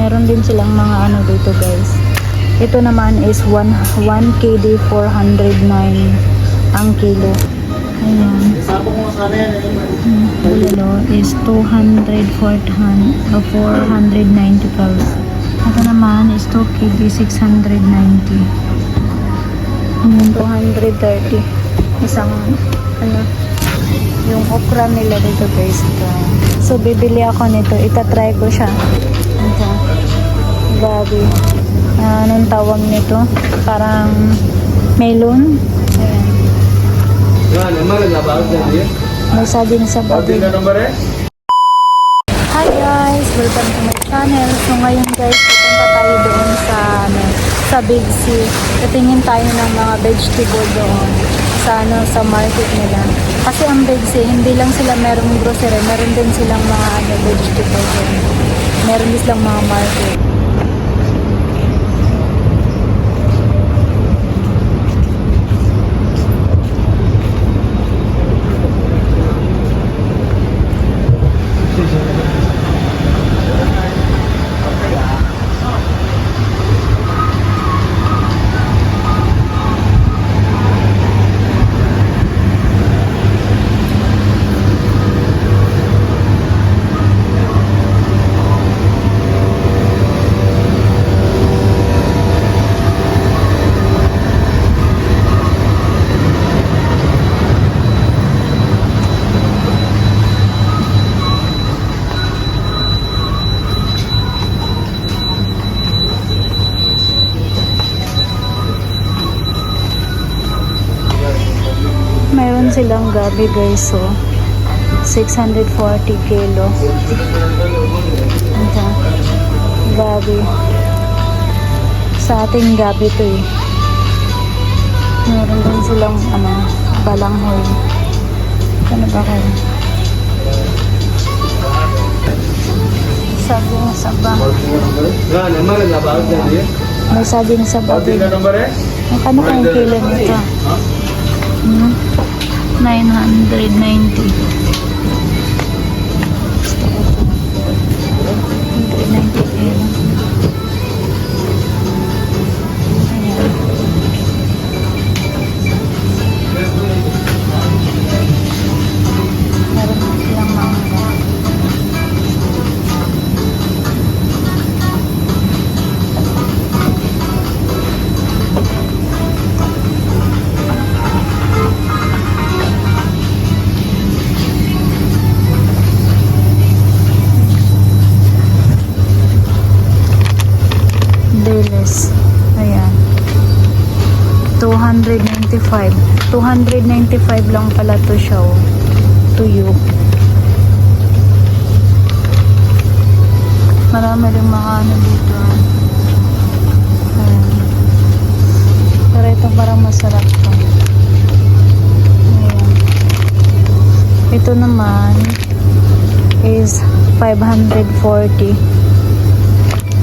Meron din silang mga ano dito guys. Ito naman is 1 KD 409 ang kilo. Ayan. Bulalo is 490 pesos. Ito naman is 2 KD 690. Ayan, 230. Isang ano, yung okra nila dito guys. Ito. So bibili ako nito. Itatry ko siya. Ito. Gabi. Anong tawag nito? Parang melon. Ayan. May saging sa babi. Hi guys! Welcome to my channel. So ngayon guys, pupunta tayo doon sa sa Big C. Tatingin tayo ng mga vegetable doon sa market nila. Kasi ang Big C, hindi lang sila merong grocery, meron din silang mga vegetable doon. Meron din silang mga market. Mayroon silang gabi guys, so 640 kilo. Ito, gabi. Sa ating gabi to eh. Meron din silang balanghoy. Ano ba kayo? Saging sa babi. May saging sa babi. Ano kayong kilo nito? 990. 990 kilo. Meron silang mangga. Ayan. 295. 295 lang pala to siya, oh. Tuyo. Marami rin mga dito. Ayan. Pero ito parang masarap to. Ayan. Ito naman is 540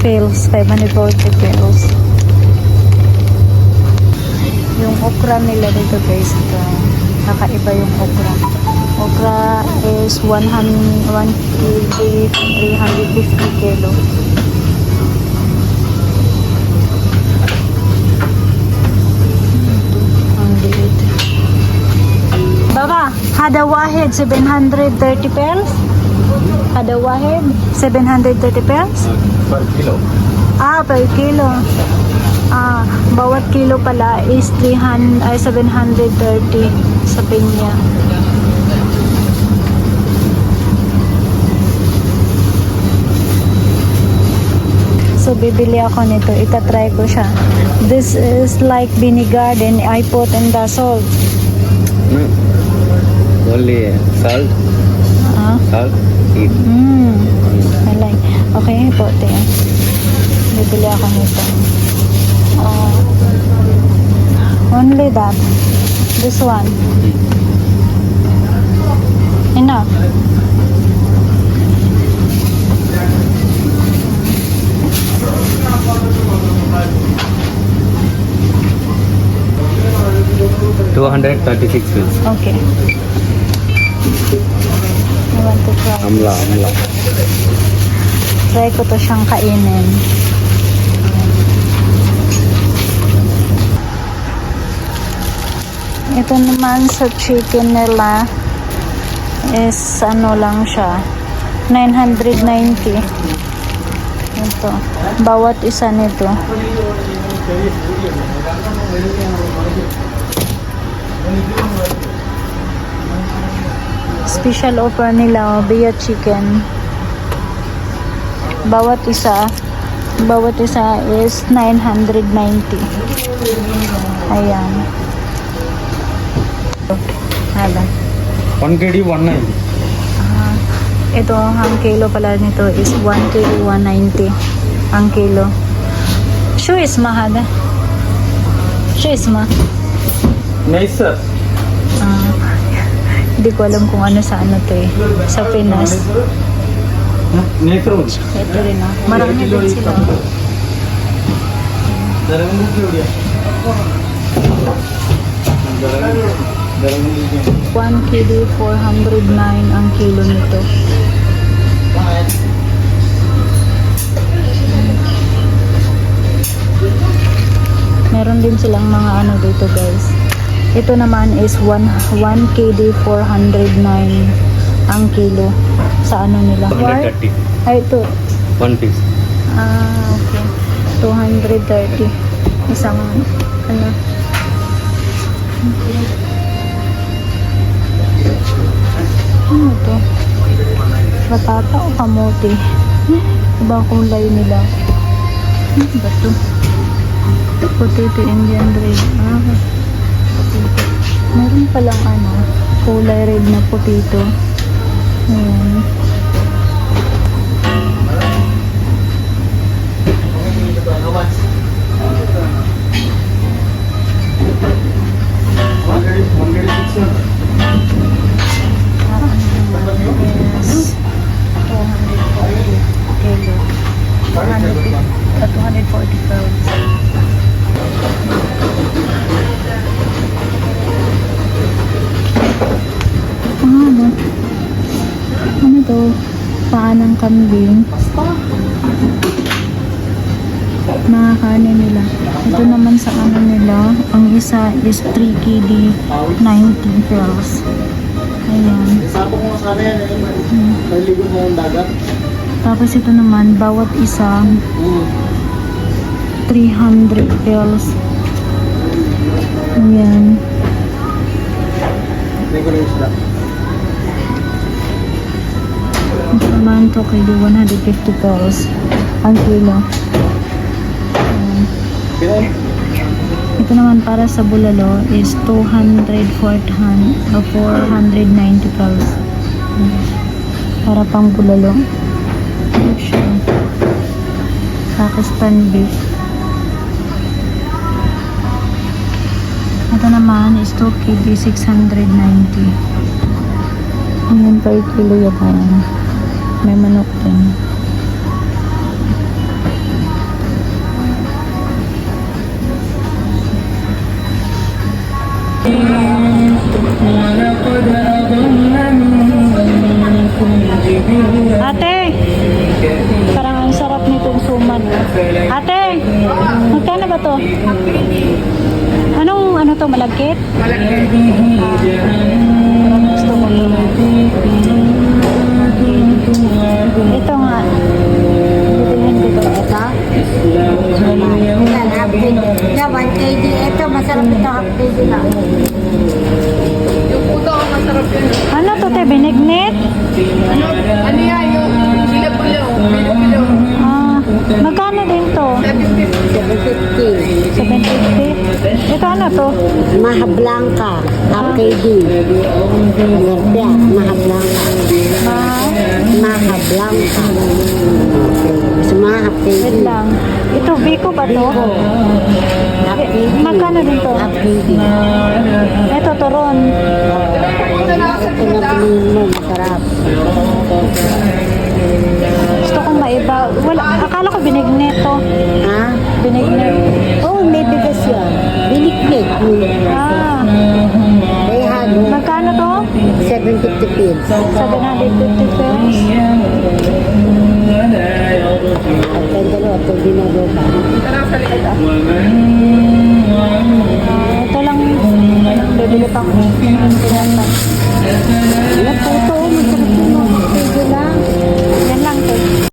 pills. 540 pills. Yung okra nila dito guys, ito, kakaiba yung okra. Okra is 1 kg 350 kilo. Ang liit. Baba, hada wahid 730 pesos. Hada wahid 730 pesos. Per kilo. Per kilo. Bawat kilo pala is 730 sa pinya. So bibili ako nito, itatry ko siya. This is like vinegar, then I put in the salt. Only salt. Salt. Eat. I like. Okay, put it. Bibili ako nito. Only that. This one. Enough. $236 pills. Okay. I want to try. Amla. Try ko to siyang kainin. Ito naman sa chicken nila is ano lang siya, 990. Ito, bawat isa nito. Special offer nila, Bia Chicken. Bawat isa is 990. Ayan. Hala. 1 kg 190. Ito, ang kilo pala nito is 1 kg 190 ang kilo. Sure is mahal. Sure is Nice sir. Hindi ko alam kung ano sa ano to eh. Sa Pinas. Nice road. Ito rin ah. Marami din sila. 1 kg 409 ang kilo nito. Meron din silang mga ano dito guys. Ito naman is 1 kg 409 ang kilo sa ano nila. 230. Ay ito. 1 piece. Okay. 230. Isang ano. Ano to? Batata o kamote? Iba ang kulay nila. Ano ba to? Potato Indian red. Potato. Meron palang ano, kulay red na potato. Ayan. Yes. 240 kilo. 240 pounds. Ano? Ano to? Paa ng kambing. Mga kanin nila. Ito naman sa ano nila, ang isa is 3 kg 90 pesos. Ayan. Sabong mo sana yan eh. Naligo mo yung dagat. Tapos ito naman, bawat isa 300 pesos. Ayan. Hindi ko na isla. Ito naman to kilo 150 pesos ang kilo. Ayan. Pinay? Ito naman para sa bulalo is 490 pesos. Para pang bulalo. Ito siya. Pakistan beef. Ito naman is 2 kg 690. Ayan per kilo yan. May manok din. Ate, parang ang sarap nitong suman. Ate, magkano ba to? Anong ano to, malagkit? Malagkit. Parang gusto ko to. Ito nga. Bibilhin ko to. Ito? Yan, half kg. Yan, 1 kg. Ito, masarap ito, half kg lang. Yung puto, masarap yun. Ano to, te? Binignit? Ano yan? Yung bilapilaw. Bilapilaw. Magkano din to? 750. 750? Ito ano to? Maha Blanca, half kg. Ngerti ah, Maha Blanca. Maha Blanca. Mas half kg. Wait lang. Ito, Biko ba to? Half kg. Magkano din to? Half kg. Ito, Toron. Ito na piliin mo, masarap. Gusto kong maiba. Wala, akala ko binignit to. Ha? Binignit. Oh, may bigas yan. Biliknik. Ah, May halo. magkano to? 750 pills. 750 pesos. At yung dalawa, ito ginagawa pa. Ito lang sa likod ah. Ito lang, bibili pa ko. Pinata. Ano po ito?